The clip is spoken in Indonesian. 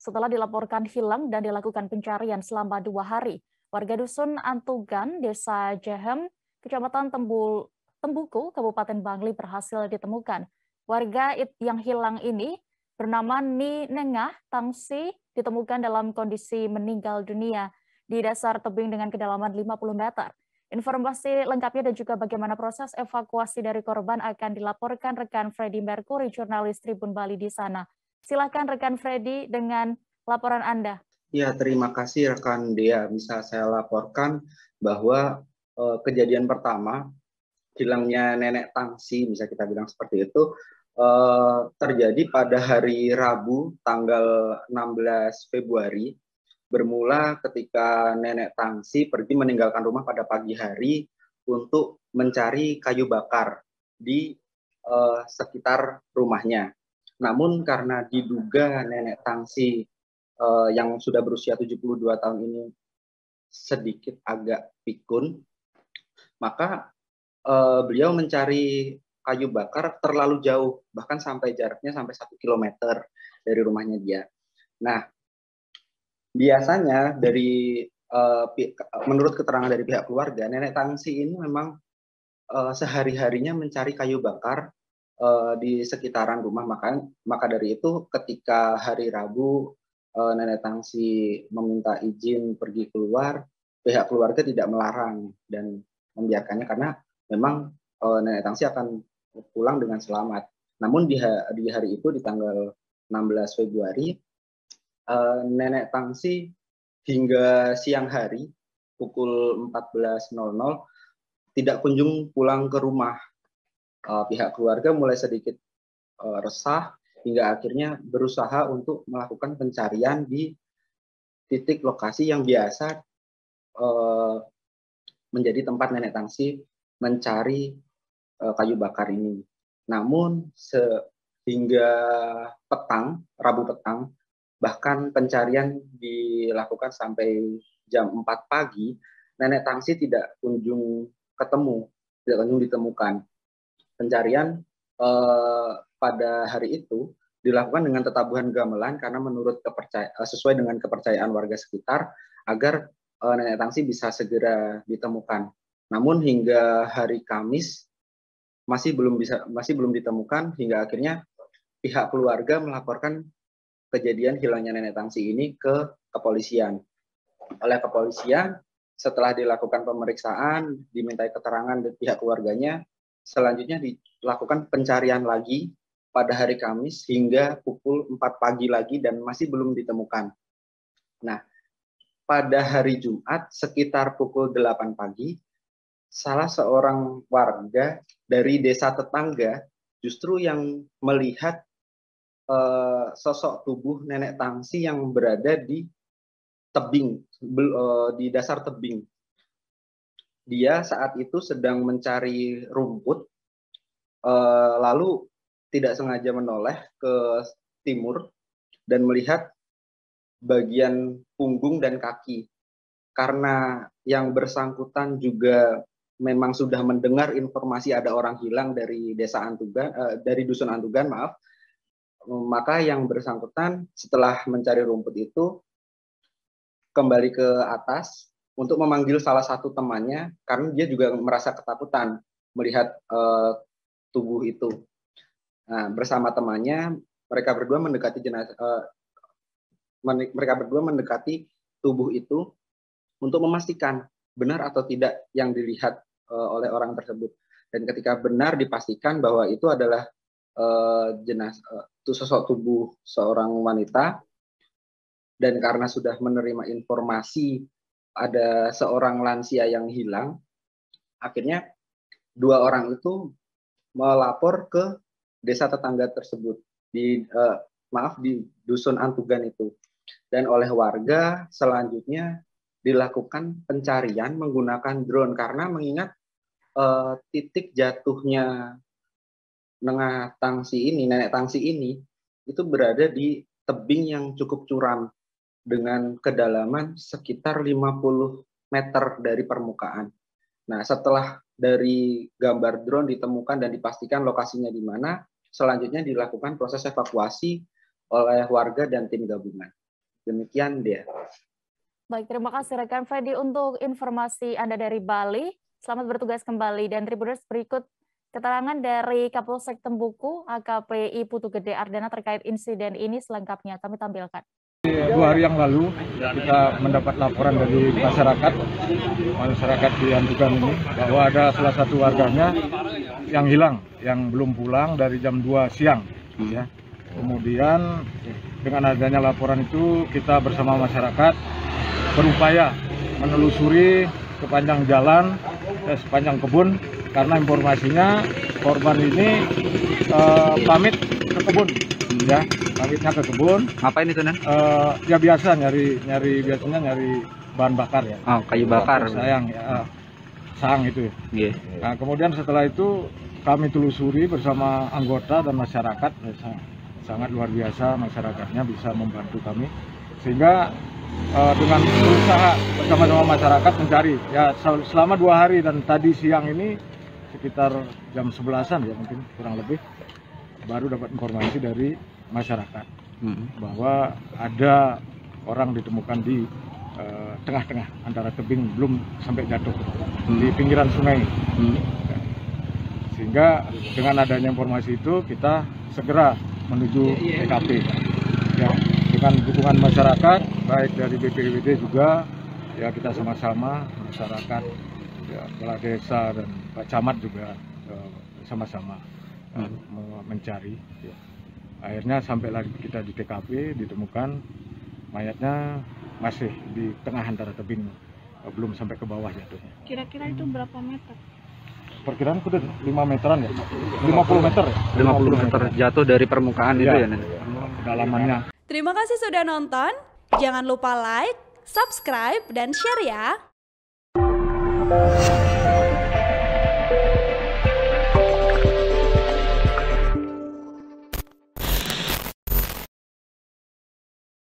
setelah dilaporkan hilang dan dilakukan pencarian selama 2 hari. Warga Dusun Antugan, Desa Jehem, Kecamatan Tembuku, Kabupaten Bangli berhasil ditemukan. Warga yang hilang ini bernama Ni Nengah Tangsi ditemukan dalam kondisi meninggal dunia di dasar tebing dengan kedalaman 50 meter. Informasi lengkapnya dan juga bagaimana proses evakuasi dari korban akan dilaporkan rekan Freddy Mercury, jurnalis Tribun Bali di sana. Silakan rekan Freddy dengan laporan Anda. Ya, terima kasih rekan Dea. Bisa saya laporkan bahwa kejadian pertama, hilangnya Nenek Tangsi, bisa kita bilang seperti itu, terjadi pada hari Rabu tanggal 16 Februari, bermula ketika Nenek Tangsi pergi meninggalkan rumah pada pagi hari untuk mencari kayu bakar di sekitar rumahnya. Namun karena diduga Nenek Tangsi yang sudah berusia 72 tahun ini sedikit agak pikun, maka beliau mencari kayu bakar terlalu jauh, bahkan sampai jaraknya sampai 1 kilometer dari rumahnya dia. Nah, biasanya menurut keterangan dari pihak keluarga, Nenek Tangsi ini memang sehari-harinya mencari kayu bakar di sekitaran rumah. Maka dari itu ketika hari Rabu Nenek Tangsi meminta izin pergi keluar, pihak keluarga tidak melarang dan membiarkannya karena memang Nenek Tangsi akan pulang dengan selamat. Namun di hari itu, di tanggal 16 Februari, Nenek Tangsi hingga siang hari pukul 14.00 tidak kunjung pulang ke rumah. Pihak keluarga mulai sedikit resah hingga akhirnya berusaha untuk melakukan pencarian di titik lokasi yang biasa menjadi tempat Nenek Tangsi mencari kayu bakar ini. Namun hingga Rabu petang, bahkan pencarian dilakukan sampai jam 4 pagi, Nenek Tangsi tidak kunjung ditemukan. Pencarian pada hari itu dilakukan dengan tetabuhan gamelan karena sesuai dengan kepercayaan warga sekitar agar Nenek Tangsi bisa segera ditemukan. Namun hingga hari Kamis masih belum ditemukan, hingga akhirnya pihak keluarga melaporkan kejadian hilangnya Nenek Tangsi ini ke kepolisian. Oleh kepolisian, setelah dilakukan pemeriksaan, dimintai keterangan dari pihak keluarganya, selanjutnya dilakukan pencarian lagi pada hari Kamis hingga pukul 4 pagi lagi dan masih belum ditemukan. Nah, pada hari Jumat sekitar pukul 8 pagi, salah seorang warga dari desa tetangga justru yang melihat sosok tubuh Nenek Tangsi yang berada di tebing, di dasar tebing. Dia saat itu sedang mencari rumput, lalu tidak sengaja menoleh ke timur dan melihat bagian punggung dan kaki. Karena yang bersangkutan juga memang sudah mendengar informasi ada orang hilang dari dari Dusun Antugan, maka yang bersangkutan setelah mencari rumput itu kembali ke atas untuk memanggil salah satu temannya karena dia juga merasa ketakutan melihat tubuh itu. Nah, bersama temannya mereka berdua mendekati tubuh itu untuk memastikan benar atau tidak yang dilihat oleh orang tersebut. Dan ketika benar dipastikan bahwa itu adalah sosok tubuh seorang wanita, dan karena sudah menerima informasi ada seorang lansia yang hilang, akhirnya 2 orang itu melapor ke desa tetangga tersebut di Dusun Antugan itu. Dan oleh warga selanjutnya dilakukan pencarian menggunakan drone karena mengingat titik jatuhnya Nenek Tangsi ini itu berada di tebing yang cukup curam dengan kedalaman sekitar 50 meter dari permukaan. Nah, setelah dari gambar drone ditemukan dan dipastikan lokasinya di mana, selanjutnya dilakukan proses evakuasi oleh warga dan tim gabungan. Demikian dia. Baik, terima kasih rekan Freddy untuk informasi Anda dari Bali. Selamat bertugas kembali. Dan Tribuners, berikut keterangan dari Kapolsek Tembuku, AKP Putu Gede Ardana terkait insiden ini. Selengkapnya kami tampilkan. 2 hari yang lalu kita mendapat laporan dari masyarakat di Antugan ini bahwa ada salah satu warganya yang hilang, yang belum pulang dari jam 2 siang. Ya. Kemudian dengan adanya laporan itu kita bersama masyarakat berupaya menelusuri sepanjang jalan, sepanjang kebun, karena informasinya korban ini pamit ke kebun. Ya, pamitnya ke kebun. Ngapain itu, Nan? Ya biasa nyari bahan bakar ya. Oh, kayu bakar. Sayang ya, sang itu. Yeah. Nah, kemudian setelah itu kami telusuri bersama anggota dan masyarakat. Sangat luar biasa masyarakatnya bisa membantu kami, sehingga dengan berusaha bersama-sama masyarakat mencari ya selama 2 hari, dan tadi siang ini sekitar jam 11-an ya mungkin kurang lebih baru dapat informasi dari masyarakat bahwa ada orang ditemukan di tengah-tengah antara tebing, belum sampai jatuh di pinggiran sungai. Sehingga dengan adanya informasi itu kita segera menuju TKP ya, dengan dukungan masyarakat baik dari BPBD juga ya, kita sama-sama masyarakat ya, kepala desa dan Pak Camat juga sama-sama mencari ya. Akhirnya sampailah kita di TKP, ditemukan mayatnya masih di tengah antara tebing, belum sampai ke bawah jatuhnya. Kira-kira itu berapa meter? Perkiraan udah 5 meteran ya, 50 meter ya? 50 meter jatuh dari permukaan itu ya, Nan? Kedalamannya. Terima kasih sudah nonton. Jangan lupa like, subscribe, dan share ya.